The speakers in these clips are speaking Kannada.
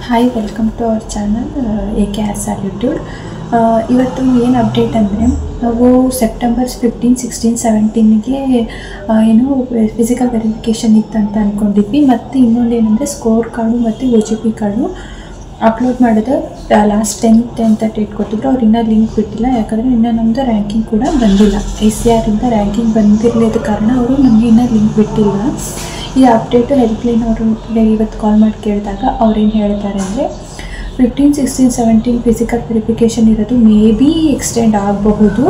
Hi, welcome to our channel AKR Salitude. ಇವತ್ತು ಏನು ಅಪ್ಡೇಟ್ ಅಂದರೆ, ನಾವು ಸೆಪ್ಟೆಂಬರ್ 15, 16, 17ಗೆ ಏನೋ ಫಿಸಿಕಲ್ ವೆರಿಫಿಕೇಷನ್ ಇತ್ತಂತ ಅಂದ್ಕೊಂಡಿದ್ವಿ. ಮತ್ತು ಇನ್ನೊಂದು ಏನಂದರೆ ಸ್ಕೋರ್ ಕಾರ್ಡು ಮತ್ತು OGP ಕಾರ್ಡು ಅಪ್ಲೋಡ್ ಮಾಡಿದ ಲಾಸ್ಟ್ 10th ಡೇಟ್ ಕೊಟ್ಟಿದ್ರು. ಅವ್ರು ಇನ್ನೂ ಲಿಂಕ್ ಬಿಟ್ಟಿಲ್ಲ, ಯಾಕಂದರೆ ಇನ್ನೂ ನಮ್ಮದು ರ್ಯಾಂಕಿಂಗ್ ಕೂಡ ಬಂದಿಲ್ಲ. ICRಯಿಂದ ರ್ಯಾಂಕಿಂಗ್ ಬಂದಿರಲಿದ್ದ ಕಾರಣ ಅವರು ನಮಗೆ ಇನ್ನೂ ಲಿಂಕ್ ಬಿಟ್ಟಿಲ್ಲ. ಈ ಅಪ್ಡೇಟು ಹೆಲ್ಪ್ಲೈನ್ ಅವರು ಇವತ್ತು ಕಾಲ್ ಮಾಡಿ ಕೇಳಿದಾಗ ಅವ್ರೇನು ಹೇಳ್ತಾರೆ ಅಂದರೆ, 15, 16, 17 ಫಿಸಿಕಲ್ ವೆರಿಫಿಕೇಷನ್ ಇರೋದು ಮೇ ಬಿ ಎಕ್ಸ್ಟೆಂಡ್ ಆಗಬಹುದು.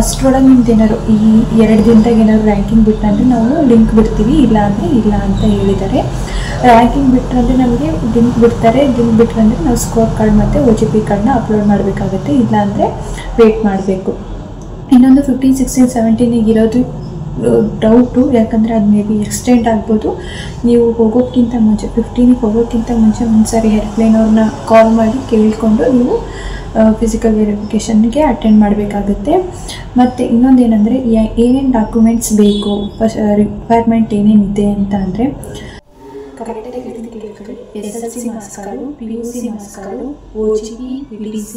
ಅಷ್ಟರೊಳಗೆ ನಿಮ್ದು ಏನಾದ್ರು ಈ 2 ದಿನದಾಗ ಏನಾದ್ರು ರ್ಯಾಂಕಿಂಗ್ ಬಿಟ್ಟಂದರೆ ನಾವು ಲಿಂಕ್ ಬಿಡ್ತೀವಿ, ಇಲ್ಲ ಅಂದರೆ ಇಲ್ಲ ಅಂತ ಹೇಳಿದ್ದಾರೆ. ರ್ಯಾಂಕಿಂಗ್ ಬಿಟ್ಟರೆ ನಮಗೆ ಲಿಂಕ್ ಬಿಡ್ತಾರೆ, ಲಿಂಕ್ ಬಿಟ್ಟರೆ ನಾವು ಸ್ಕೋರ್ ಕಾರ್ಡ್ ಮತ್ತು OGP ಕಾರ್ಡ್ನ ಅಪ್ಲೋಡ್ ಮಾಡಬೇಕಾಗುತ್ತೆ, ಇಲ್ಲಾಂದರೆ ವೇಟ್ ಮಾಡಬೇಕು. ಇನ್ನೊಂದು 15, 16, 17 ಇರೋದು ಡೌಟು, ಯಾಕಂದರೆ ಅದು ಮೇ ಬಿ ಎಕ್ಸ್ಟೆಂಡ್ ಆಗ್ಬೋದು. ನೀವು ಹೋಗೋಕ್ಕಿಂತ ಮುಂಚೆ 15ಗೆ ಹೋಗೋಕ್ಕಿಂತ ಮುಂಚೆ ಒಂದ್ಸರಿ ಹೆಲ್ಪ್ಲೈನ್ ಅವ್ರನ್ನ ಕಾಲ್ ಮಾಡಿ ಕೇಳಿಕೊಂಡು ನೀವು ಫಿಸಿಕಲ್ ವೆರಿಫಿಕೇಷನ್ಗೆ ಅಟೆಂಡ್ ಮಾಡಬೇಕಾಗುತ್ತೆ. ಮತ್ತು ಇನ್ನೊಂದು ಏನಂದರೆ, ಏನೇನು ಡಾಕ್ಯುಮೆಂಟ್ಸ್ ಬೇಕು, ರಿಕ್ವೈರ್ಮೆಂಟ್ ಏನೇನಿದೆ ಅಂತ ಅಂದರೆ, ಕರೆಕ್ಟಾಗಿ SSLC marks card, PUC marks card, OGP, PTC,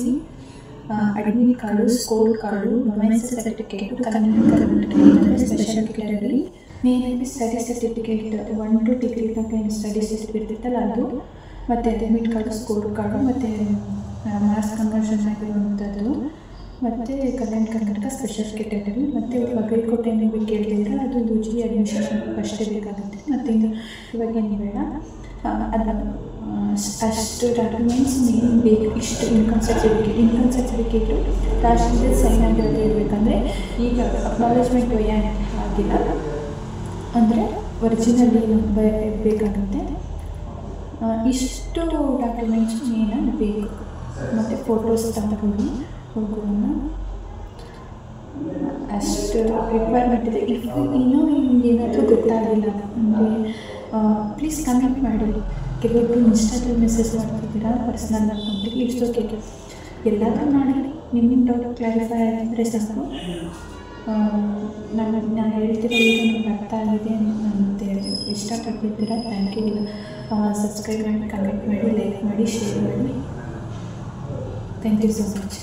admit card, score card, domicile certificate, Karnataka special category, main study certificate 1 to degree ತನಕ ಏನು ಸ್ಟಡಿ ಸರ್ಟಿಫಿಕೇಟ್ ಇರ್ತಲ್ಲ ಅದು, ಮತ್ತು ಅಡ್ಮಿಟ್ ಕಾರ್ಡು, ಸ್ಕೋರ್ ಕಾರ್ಡು, ಮತ್ತು ಮಾರ್ಕ್ಸ್ ಕನ್ವರ್ಷನ್ ಆಗಿರುವಂಥದ್ದು, ಮತ್ತು ಕರ್ನಾಟಕ ಸ್ಪೆಷಲ್ ಕ್ಯಾಟಗರಿ, ಮತ್ತು ಬಾಗಲಕೋಟೆ ನೀವು ಕೇಳಿದ್ರೆ ಅದು UG ಅಡ್ಮಿಷನ್ ಅಷ್ಟೇ ಬೇಕಾಗುತ್ತೆ. ಮತ್ತು ಇವಾಗೇನು ಬೇಡ, ಅಷ್ಟು ಡಾಕ್ಯುಮೆಂಟ್ಸ್ ಮೇನ್ ಬೇಕು. ಇಷ್ಟು ಇನ್ಕಮ್ ಸರ್ಟಿಫಿಕೇಟು ಲಾಸ್ಟಿಂದ ಸೈನ್ ಆಗಿರೋದು ಇರಬೇಕಂದ್ರೆ, ಈಗ ಅಕ್ನಾಲೇಜ್ಮೆಂಟ್ ಆಗಿಲ್ಲ ಅಂದರೆ ಒರಿಜಿನಲ್ ಬೇಕಾಗುತ್ತೆ. ಇಷ್ಟು ಡಾಕ್ಯುಮೆಂಟ್ಸ್ ಮೇನಾಗಿ ಬೇಕು. ಮತ್ತು ಫೋಟೋಸ್ ತಗೊಂಡು ಹೋಗೋಣ, ಅಷ್ಟು ರಿಕ್ವೈರ್ಮೆಂಟ್ ಇದೆ. ಇನ್ನೂ ಏನಾದರೂ ಗೊತ್ತಾಗಿಲ್ಲ ಅಂದರೆ ಪ್ಲೀಸ್ ಕಮೆಂಟ್ ಮಾಡಿ. ಕೆಲವೊಬ್ಬರು ಇನ್ಸ್ಟಾಗ್ರಾಮ್ ಮೆಸೇಜ್ ಮಾಡ್ತಿದ್ದೀರಾ ಪರ್ಸ್ನಲ್ ಅಕೌಂಟಿಗೆ, ಇಟ್ಸ್ ಓಕೆ, ಎಲ್ಲಾದರೂ ಮಾಡಿ. ನಿಮ್ಮ ಡೌಟ್ ಕ್ಲಾರಿಫೈ ಆಗಿದ್ದರೆ ಸಾಕು. ನಾನು ಹೇಳ್ತಿರೋದು ನಿಮ್ಗೆ ಅರ್ಥ ಆಗಿದೆ ಅಂತ ಇಷ್ಟಪಟ್ಟಿದ್ದೀರಾ. Thank you. ಸಬ್ಸ್ಕ್ರೈಬ್ ಮಾಡಿ, ಕಮೆಂಟ್ ಮಾಡಿ, ಲೈಕ್ ಮಾಡಿ, ಶೇರ್ ಮಾಡಿ. Thank you so much.